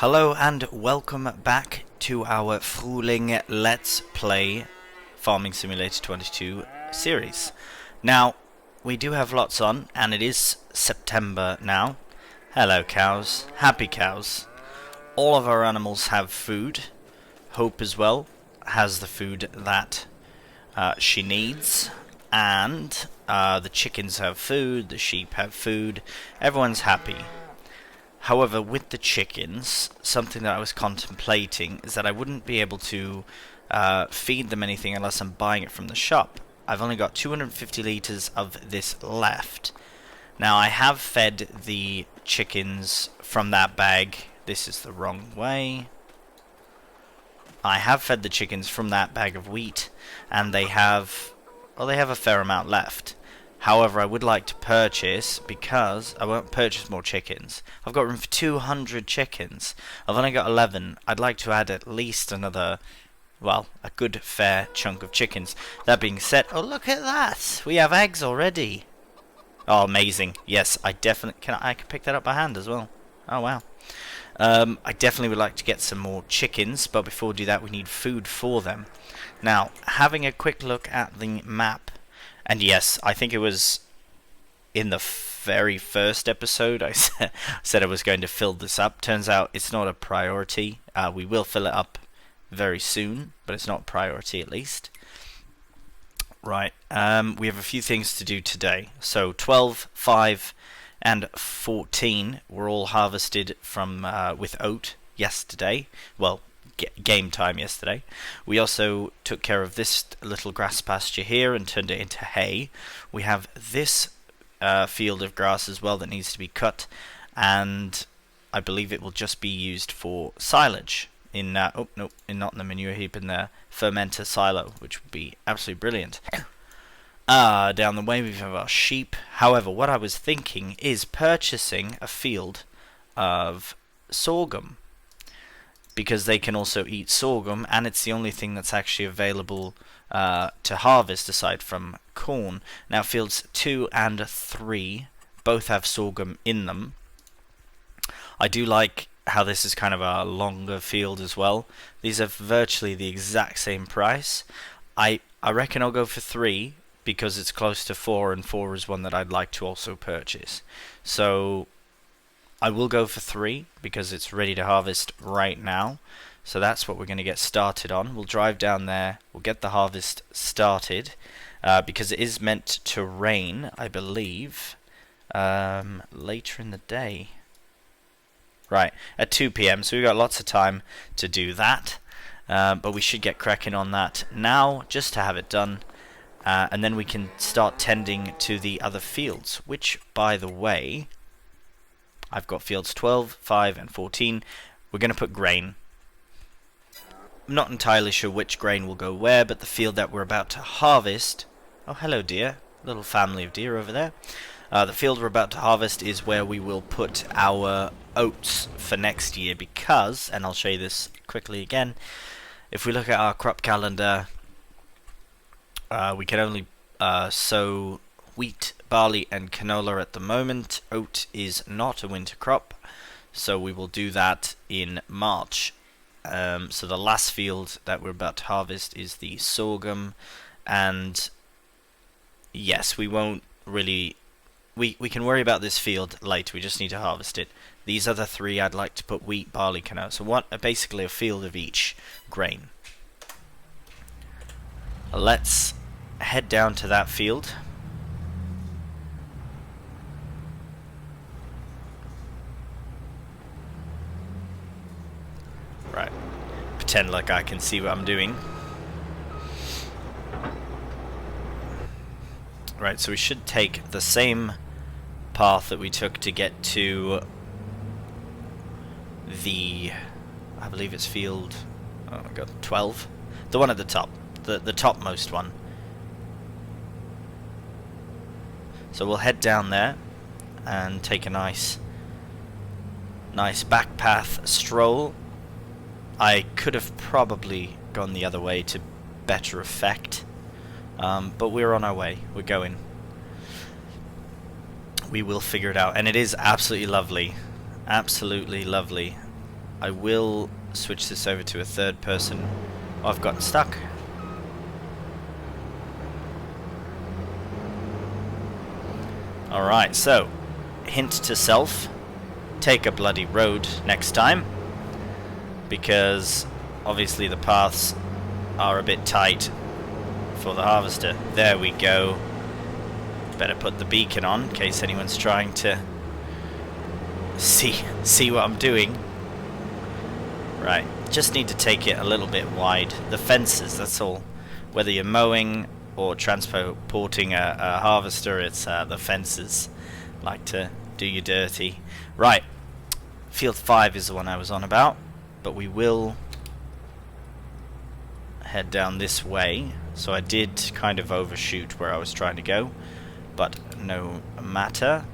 Hello and welcome back to our Frühling Let's Play Farming Simulator 22 series. Now, we do have lots on, and it is September now. Hello cows, happy cows. All of our animals have food. Hope as well has the food that she needs. And the chickens have food, the sheep have food, everyone's happy. However, with the chickens, something that I was contemplating is that I wouldn't be able to feed them anything unless I'm buying it from the shop. I've only got 250 litres of this left. Now, I have fed the chickens from that bag. This is the wrong way. I have fed the chickens from that bag of wheat, and they have, well, they have a fair amount left. However, I would like to purchase, because I won't purchase more chickens. I've got room for 200 chickens. I've only got 11. I'd like to add at least another, well, a good fair chunk of chickens. That being said, oh, look at that. We have eggs already. Oh, amazing. Yes, I definitely I can pick that up by hand as well. Oh, wow. I definitely would like to get some more chickens, but before we do that, we need food for them. Now, having a quick look at the map. And yes, I think it was in the very first episode I said I was going to fill this up. Turns out it's not a priority. We will fill it up very soon, but it's not a priority at least. Right, we have a few things to do today. So 12, 5, and 14 were all harvested from with oat yesterday. Well, game time yesterday. We also took care of this little grass pasture here and turned it into hay. We have this field of grass as well that needs to be cut, and I believe it will just be used for silage in not in the manure heap, in the fermenter silo, which would be absolutely brilliant. Down the way we have our sheep. However, what I was thinking is purchasing a field of sorghum, because they can also eat sorghum, and it's the only thing that's actually available to harvest aside from corn. Now, fields 2 and 3 both have sorghum in them. I do like how this is kind of a longer field as well. These are virtually the exact same price. I reckon I'll go for 3 because it's close to 4, and 4 is one that I'd like to also purchase. So I will go for 3 because it's ready to harvest right now. So that's what we're going to get started on. We'll drive down there. We'll get the harvest started because it is meant to rain, I believe, later in the day. Right, at 2 PM. So we've got lots of time to do that. But we should get cracking on that now just to have it done. And then we can start tending to the other fields, which, by the way, I've got fields 12, 5, and 14. We're going to put grain. I'm not entirely sure which grain will go where, but the field that we're about to harvest... Oh, hello, deer. Little family of deer over there. The field we're about to harvest is where we will put our oats for next year because, and I'll show you this quickly again, if we look at our crop calendar, we can only sow wheat, barley, and canola at the moment. Oat is not a winter crop, so we will do that in March. So the last field that we're about to harvest is the sorghum, and yes, we won't really... We can worry about this field later, we just need to harvest it. These other 3 I'd like to put wheat, barley, canola, so basically a field of each grain. Let's head down to that field. Right, pretend like I can see what I'm doing. Right, so we should take the same path that we took to get to the, I believe it's field, oh my god, 12? The one at the top, the topmost one. So we'll head down there and take a nice back path stroll. I could have probably gone the other way to better effect, but we're on our way. We're going. We will figure it out, and it is absolutely lovely. Absolutely lovely. I will switch this over to a third person. Oh, I've gotten stuck. Alright, so, hint to self, take a bloody road next time, because obviously the paths are a bit tight for the harvester. There we go. Better put the beacon on in case anyone's trying to see what I'm doing. Right, just need to take it a little bit wide. The fences, that's all. Whether you're mowing or transporting a harvester, it's the fences like to do you dirty. Right, field 5 is the one I was on about, but we will head down this way. So I did kind of overshoot where I was trying to go, but no matter.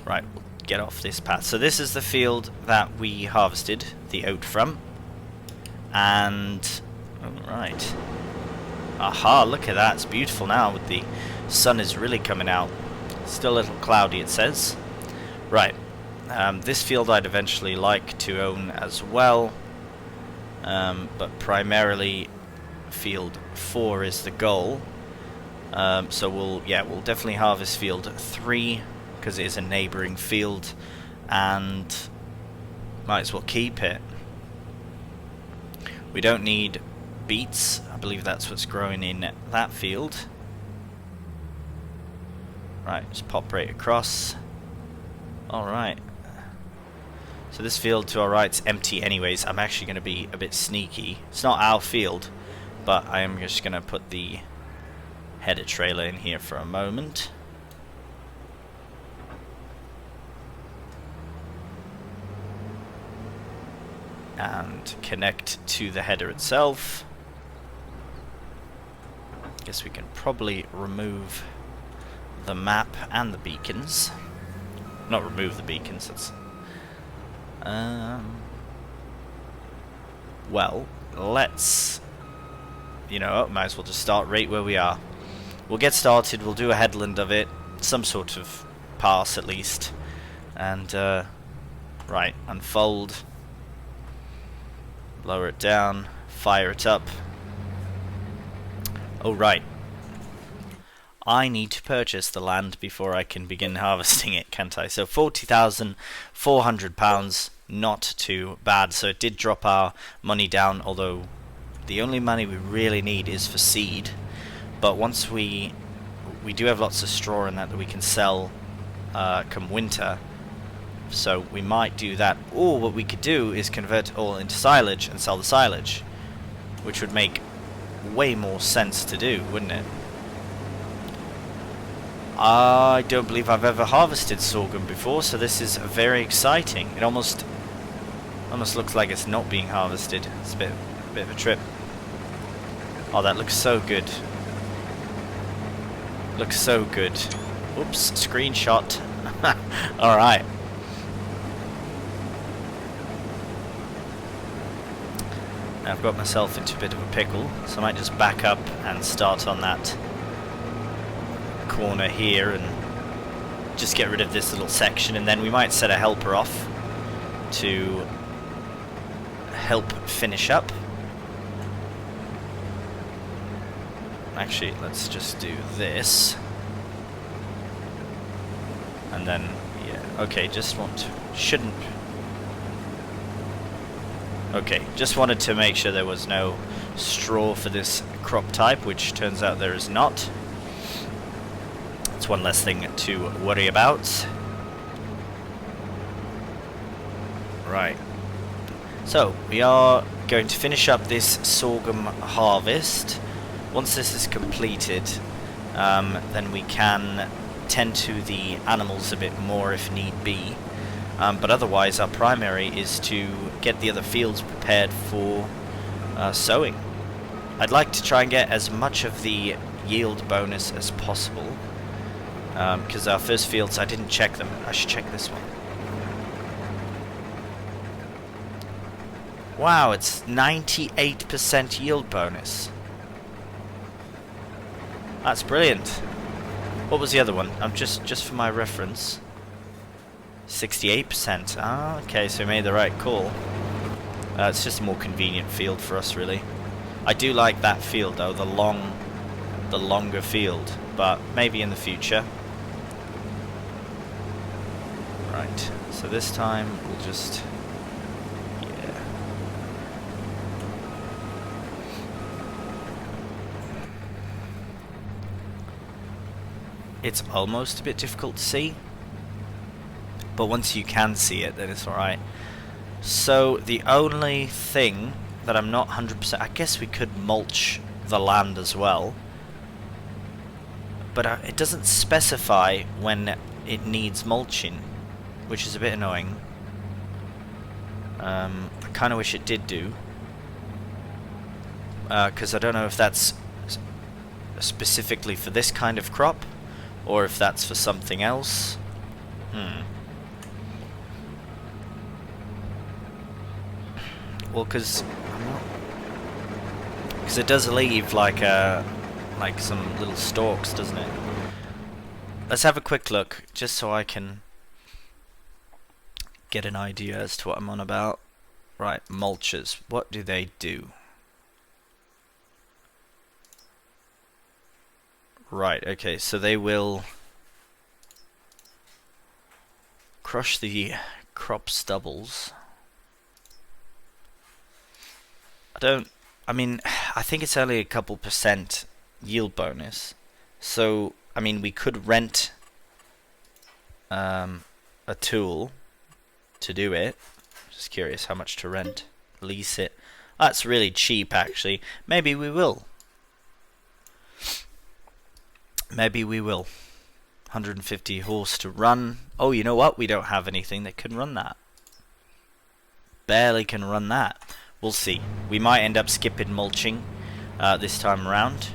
Right, we'll get off this path. So this is the field that we harvested the oat from. And, alright. Aha, look at that, it's beautiful now with the sun is really coming out. Still a little cloudy, it says. Right, this field I'd eventually like to own as well. But primarily field 4 is the goal. So we'll definitely harvest field 3 because it is a neighbouring field, and might as well keep it. We don't need beets. I believe that's what's growing in that field. Right, just pop right across. Alright. So this field to our right's empty anyways. I'm actually going to be a bit sneaky. It's not our field, but I am just going to put the header trailer in here for a moment. And connect to the header itself. Guess we can probably remove the map and the beacons. Not remove the beacons, that's... well, let's... You know, might as well just start right where we are. We'll get started, we'll do a headland of it, some sort of pass at least. And, right, unfold. Lower it down, fire it up. Oh, right. I need to purchase the land before I can begin harvesting it, can't I? So £40,400, not too bad. So it did drop our money down, although the only money we really need is for seed. But once we do have lots of straw in that we can sell come winter. So we might do that. Or what we could do is convert it all into silage and sell the silage, which would make way more sense to do, wouldn't it? I don't believe I've ever harvested sorghum before, so this is very exciting. It almost looks like it's not being harvested. It's a bit of a trip. Oh, that looks so good. Looks so good. Oops, screenshot. Alright. I've got myself into a bit of a pickle, so I might just back up and start on that corner here and just get rid of this little section, and then we might set a helper off to help finish up. Actually, let's just do this. And then, yeah, okay, okay, just wanted to make sure there was no straw for this crop type, which turns out there is not. It's one less thing to worry about. Right. So, we are going to finish up this sorghum harvest. Once this is completed, then we can tend to the animals a bit more if need be. But otherwise, our primary is to get the other fields prepared for sowing. I'd like to try and get as much of the yield bonus as possible, because our first fields, I didn't check them. I should check this one. Wow, it's 98% yield bonus. That's brilliant. What was the other one? Just for my reference. 68%. Ah, okay, so we made the right call. It's just a more convenient field for us, really. I do like that field, though, the longer field, but maybe in the future. Right, so this time we'll just... yeah. It's almost a bit difficult to see, but once you can see it, then it's alright. So the only thing that I'm not 100%... I guess we could mulch the land as well, but it doesn't specify when it needs mulching, which is a bit annoying. I kind of wish it did do, because I don't know if that's specifically for this kind of crop, or if that's for something else. Well, because it does leave like some little stalks, doesn't it? Let's have a quick look, just so I can get an idea as to what I'm on about. Right, mulches. What do they do? Right, okay, so they will crush the crop stubbles. I mean, I think it's only a couple % yield bonus. So, I mean, we could rent a tool to do it. Just curious how much to rent. Lease it. That's really cheap, actually. Maybe we will. Maybe we will. 150 horse to run. Oh, you know what? We don't have anything that can run that. Barely can run that. We'll see. We might end up skipping mulching this time around.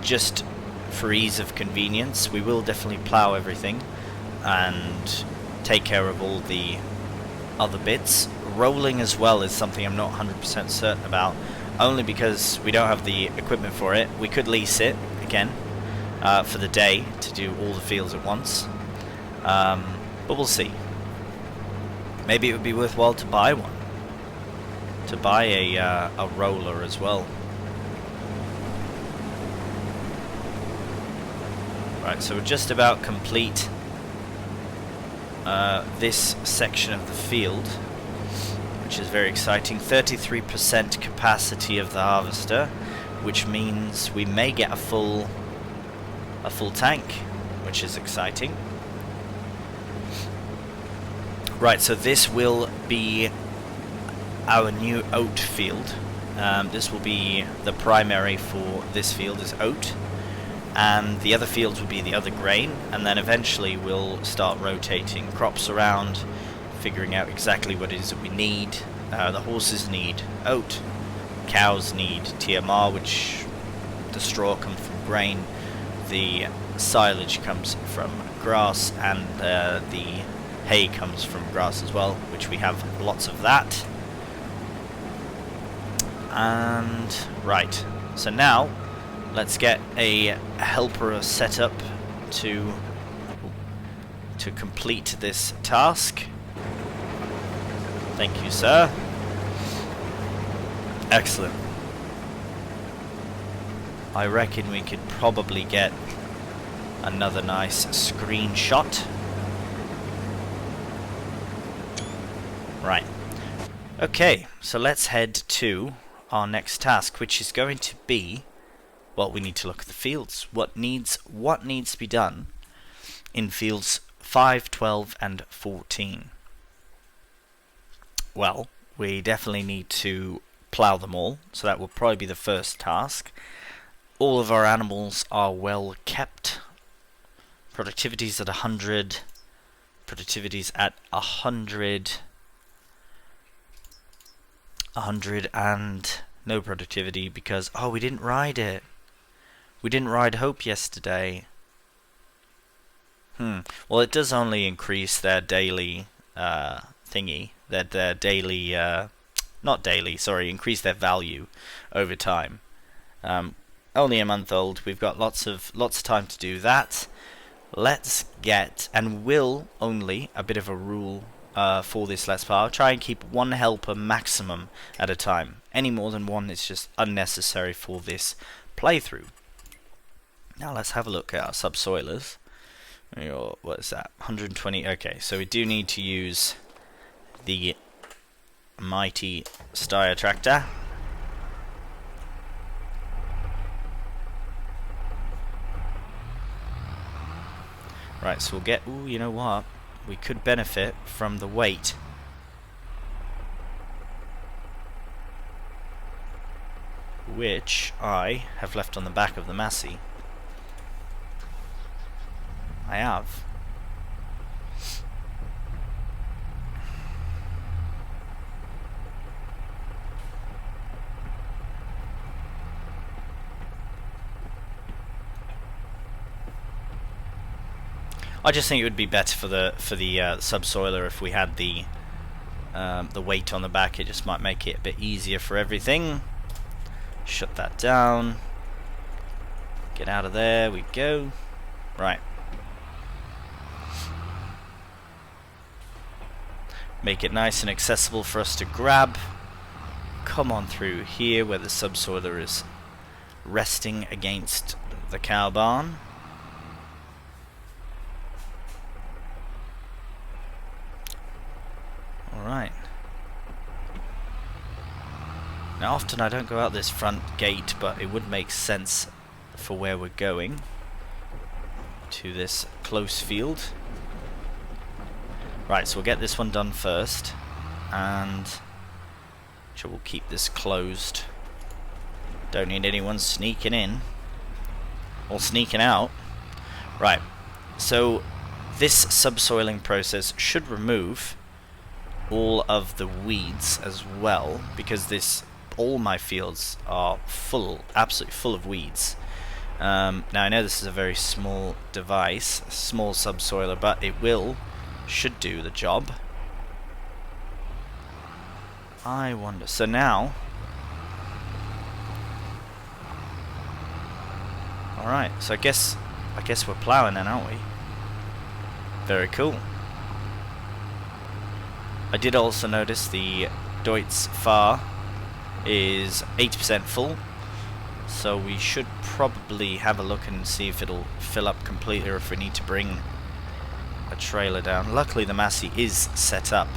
Just for ease of convenience, we will definitely plow everything and take care of all the other bits. Rolling as well is something I'm not 100% certain about, only because we don't have the equipment for it. We could lease it again for the day to do all the fields at once, but we'll see. Maybe it would be worthwhile to buy one. To buy a roller as well. Right, so we're just about complete this section of the field, which is very exciting. 33% capacity of the harvester, which means we may get a full tank, which is exciting. Right, so this will be our new oat field. This will be the primary for this field is oat, and the other fields will be the other grain, and then eventually we'll start rotating crops around, figuring out exactly what it is that we need. The horses need oat, cows need TMR, which the straw comes from grain, the silage comes from grass, and the hay comes from grass as well, which we have lots of that. And right, so now let's get a helper set up to complete this task. Thank you, sir. Excellent. I reckon we could probably get another nice screenshot. Right. Okay, so let's head to our next task, which is going to be, well, we need to look at the fields. What needs to be done in fields 5, 12, and 14? Well, we definitely need to plough them all, so that will probably be the first task. All of our animals are well kept. Productivity's at 100. Productivity's at 100. 100 and no productivity because, oh, we didn't ride it. We didn't ride Hope yesterday. Well, it does only increase their daily thingy. Their daily, not daily, sorry, increase their value over time. Only a month old. We've got lots of time to do that. let's get, and will only, a bit of a rule for this Let's Play, I'll try and keep one helper maximum at a time. Any more than one is just unnecessary for this playthrough. Now let's have a look at our subsoilers. What is that? 120. Okay, so we do need to use the mighty Steyr tractor. Right, so we'll get... Ooh, you know what? We could benefit from the weight. Which I have left on the back of the Massey. I have. I just think it would be better for the subsoiler if we had the weight on the back. It just might make it a bit easier for everything. Shut that down. Get out of there. We go. Right. Make it nice and accessible for us to grab. Come on through here where the subsoiler is resting against the cow barn. Alright. Now often I don't go out this front gate, but it would make sense for where we're going. To this close field. Right, so we'll get this one done first. And so we'll keep this closed. Don't need anyone sneaking in. Or sneaking out. Right, so this subsoiling process should remove all of the weeds as well, because all my fields are absolutely full of weeds. Now I know this is a very small device, a small subsoiler, but it should do the job. I wonder. So now, all right. So I guess we're plowing then, aren't we? Very cool. I did also notice the Deutz Fahr is 80% full, so we should probably have a look and see if it'll fill up completely or if we need to bring a trailer down. Luckily the Massey is set up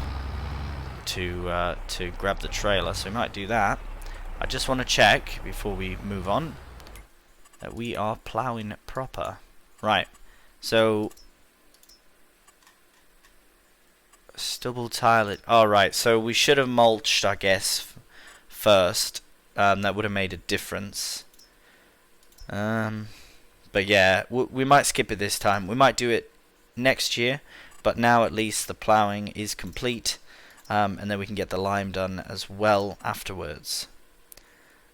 to grab the trailer, so we might do that. I just want to check before we move on that we are ploughing proper. Right, so stubble tile it. Alright, so we should have mulched, I guess, first. That would have made a difference. But yeah, we might skip it this time. We might do it next year, but now at least the ploughing is complete, and then we can get the lime done as well afterwards.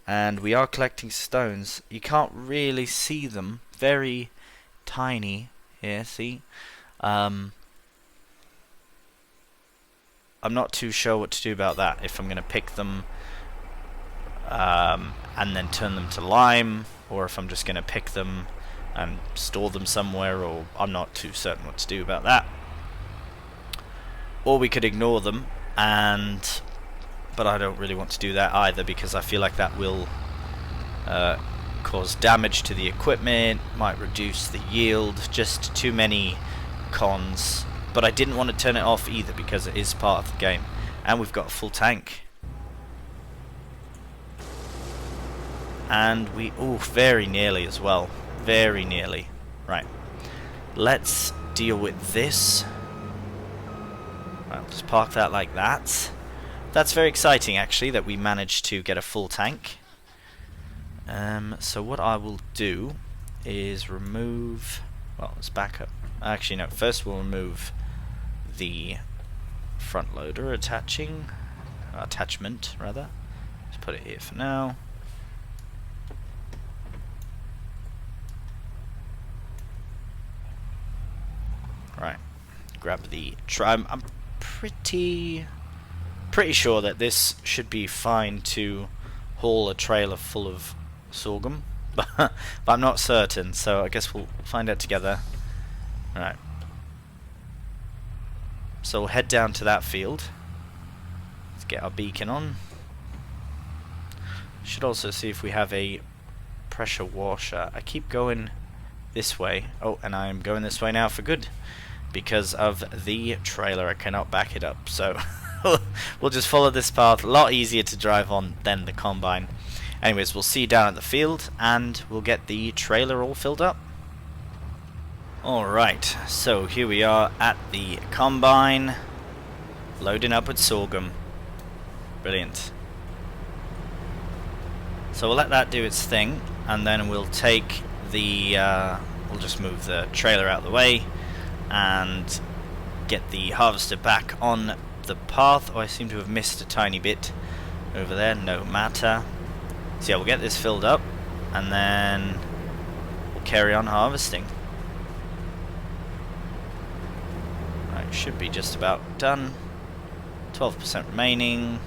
And we are collecting stones. You can't really see them. Very tiny here, see? I'm not too sure what to do about that. If I'm going to pick them and then turn them to lime, or if I'm just going to pick them and store them somewhere, or I'm not too certain what to do about that. Or we could ignore them, but I don't really want to do that either, because I feel like that will cause damage to the equipment, might reduce the yield, just too many cons. But I didn't want to turn it off either, because it is part of the game. And we've got a full tank. And very nearly as well. Very nearly. Right. Let's deal with this. Right, I'll just park that like that. That's very exciting, actually, that we managed to get a full tank. So what I will do is remove... Well, let's back up. Actually, no. First we'll remove the front loader attachment, rather. Let's put it here for now. Right. Grab the I'm pretty sure that this should be fine to haul a trailer full of sorghum, but I'm not certain, so I guess we'll find out together. Right. So we'll head down to that field. Let's get our beacon on. Should also see if we have a pressure washer. I keep going this way. Oh, and I'm going this way now for good. Because of the trailer, I cannot back it up. So we'll just follow this path. A lot easier to drive on than the combine. Anyways, we'll see you down at the field, and we'll get the trailer all filled up. Alright, so here we are at the combine, loading up with sorghum. Brilliant. So we'll let that do its thing, and then we'll take the, we'll just move the trailer out of the way, and get the harvester back on the path. Oh, I seem to have missed a tiny bit over there, no matter. So yeah, we'll get this filled up, and then we'll carry on harvesting. Right, should be just about done. 12% remaining.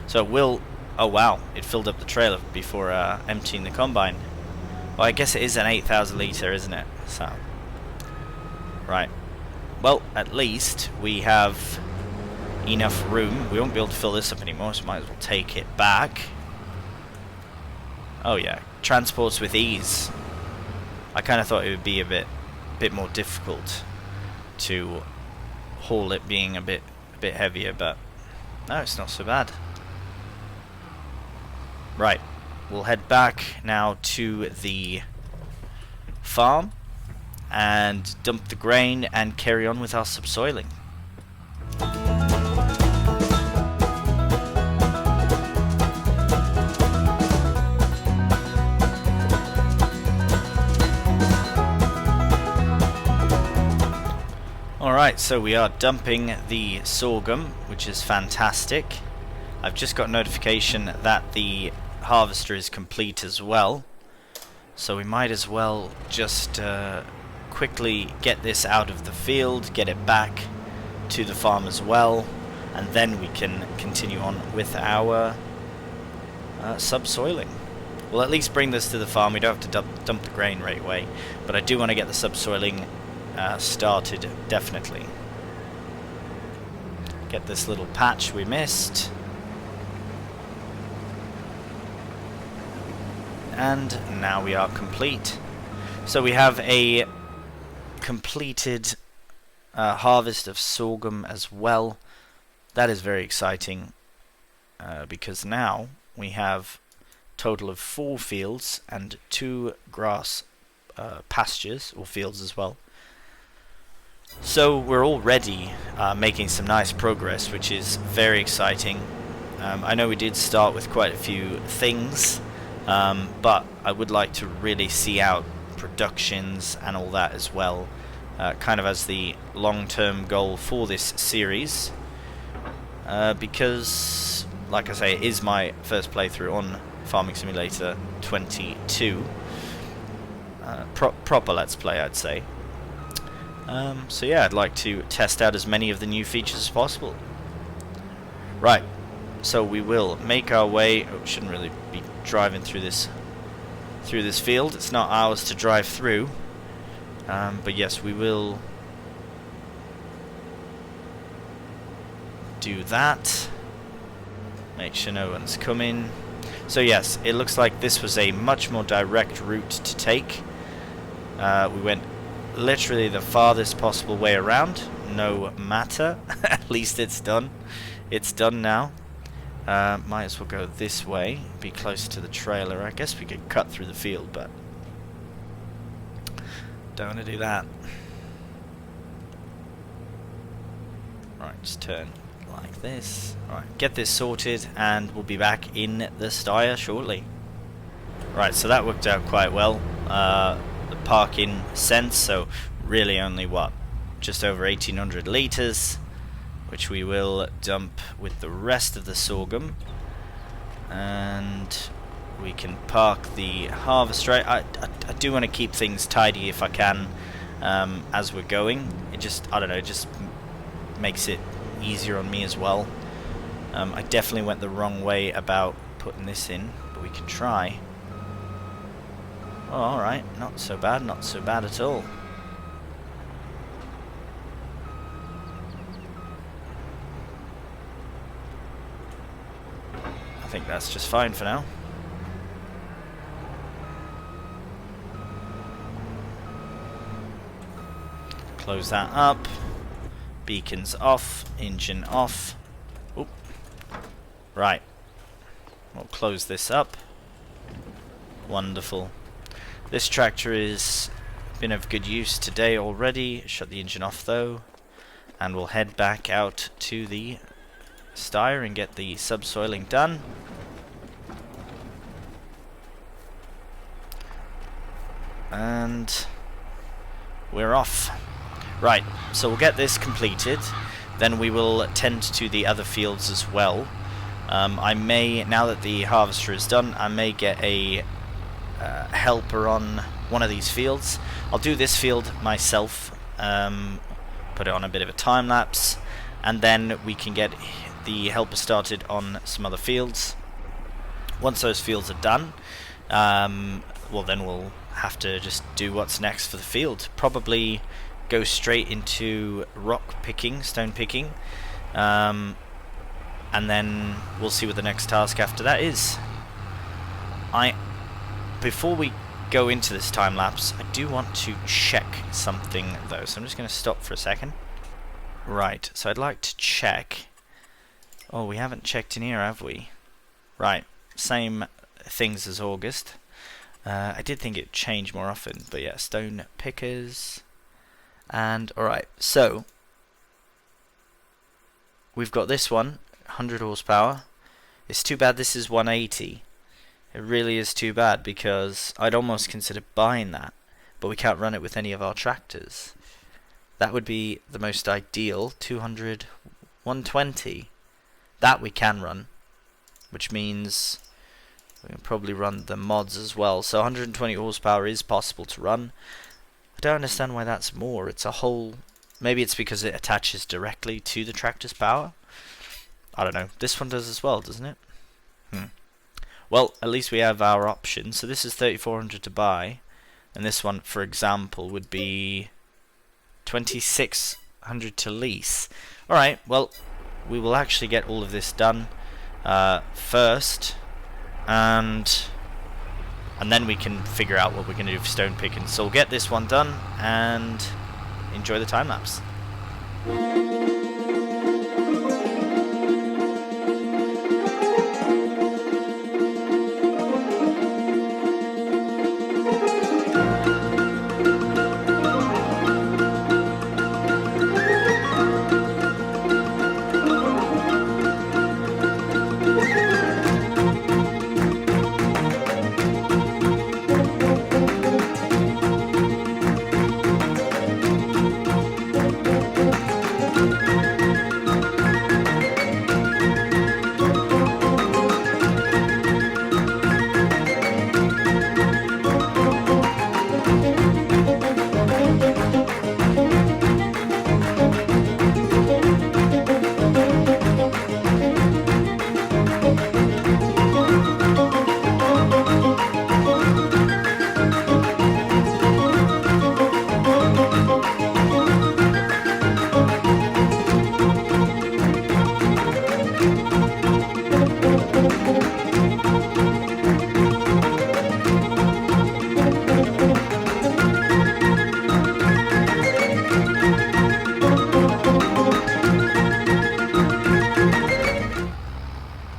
So we'll... Oh wow, it filled up the trailer before emptying the combine. Well, I guess it is an 8,000 litre, isn't it? So... Right. Well, at least we have enough room. We won't be able to fill this up anymore, so might as well take it back. Oh yeah, transports with ease. I kind of thought it would be a bit more difficult to haul it, being a bit heavier, but no, it's not so bad. Right, we'll head back now to the farm and dump the grain and carry on with our subsoiling. Alright, so we are dumping the sorghum, which is fantastic. I've just got notification that the harvester is complete as well, so we might as well just quickly get this out of the field, get it back to the farm as well, and then we can continue on with our subsoiling. We'll at least bring this to the farm. We don't have to dump the grain right away, but I do want to get the subsoiling started, definitely. Get this little patch we missed. And now we are complete. So we have a completed harvest of sorghum as well. That is very exciting because now we have a total of 4 fields and 2 grass pastures, or fields as well. So we're already making some nice progress, which is very exciting. I know we did start with quite a few things, but I would like to really see out productions and all that as well, kind of as the long-term goal for this series, because, like I say, it is my first playthrough on Farming Simulator 22, proper Let's Play, I'd say. So yeah, I'd like to test out as many of the new features as possible. Right, so we will make our way. Oh, shouldn't really be driving through this field. It's not ours to drive through. But yes, we will do that. Make sure no one's coming. So yes, it looks like this was a much more direct route to take. We went literally the farthest possible way around, no matter. At least it's done. It's done now. Might as well go this way, be closer to the trailer. I guess we could cut through the field, but don't want to do that. Right, just turn like this. Right, get this sorted, and we'll be back in the stire shortly. Right, so that worked out quite well. The parking sense, so really only what, just over 1800 litres, which we will dump with the rest of the sorghum, and we can park the harvester. I do want to keep things tidy if I can, as we're going. It just, I don't know, it just makes it easier on me as well. I definitely went the wrong way about putting this in, but we can try. Oh, alright, not so bad at all. I think that's just fine for now. Close that up. Beacons off. Engine off. Oop. Right. We'll close this up. Wonderful. This tractor is been of good use today already. Shut the engine off though. And we'll head back out to the stire and get the subsoiling done. And we're off. Right, so we'll get this completed. Then we will tend to the other fields as well. I may, now that the harvester is done, I may get a helper on one of these fields. I'll do this field myself, put it on a bit of a time lapse, and then we can get the helper started on some other fields. Once those fields are done, well then we'll have to just do what's next for the field. Probably go straight into rock picking, stone picking, and then we'll see what the next task after that is. Before we go into this time lapse, I do want to check something though, so I'm just going to stop for a second. Right, so I'd like to check. Oh, we haven't checked in here, have we? Right, same things as August. I did think it'd change more often, but yeah, stone pickers. And alright, so we've got this one, 100 horsepower. It's too bad this is 180. It really is too bad, because I'd almost consider buying that, but we can't run it with any of our tractors. That would be the most ideal. 200, 120. That we can run, which means we can probably run the mods as well. So 120 horsepower is possible to run. I don't understand why that's more. It's a whole... Maybe it's because it attaches directly to the tractor's power. I don't know. This one does as well, doesn't it? Well, at least we have our options. So this is 3,400 to buy, and this one, for example, would be 2,600 to lease. Alright, well, we will actually get all of this done first, and then we can figure out what we're going to do for stone picking. So we'll get this one done and enjoy the time lapse.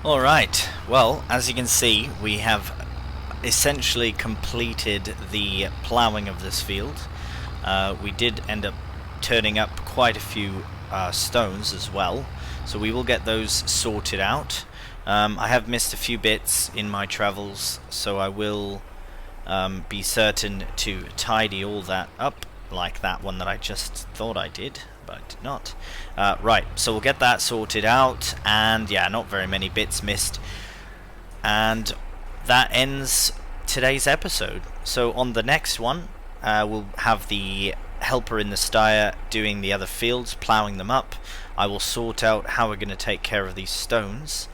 Alright, well, as you can see, we have essentially completed the ploughing of this field. We did end up turning up quite a few stones as well, so we will get those sorted out. I have missed a few bits in my travels, so I will be certain to tidy all that up, like that one that I just thought I did, but I did not. Right, so we'll get that sorted out, and yeah, not very many bits missed. And that ends today's episode. So on the next one, we'll have the helper in the stire doing the other fields, ploughing them up. I will sort out how we're going to take care of these stones,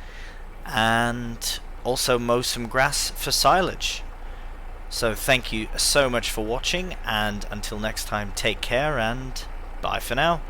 and also mow some grass for silage. So thank you so much for watching, and until next time, take care and bye for now.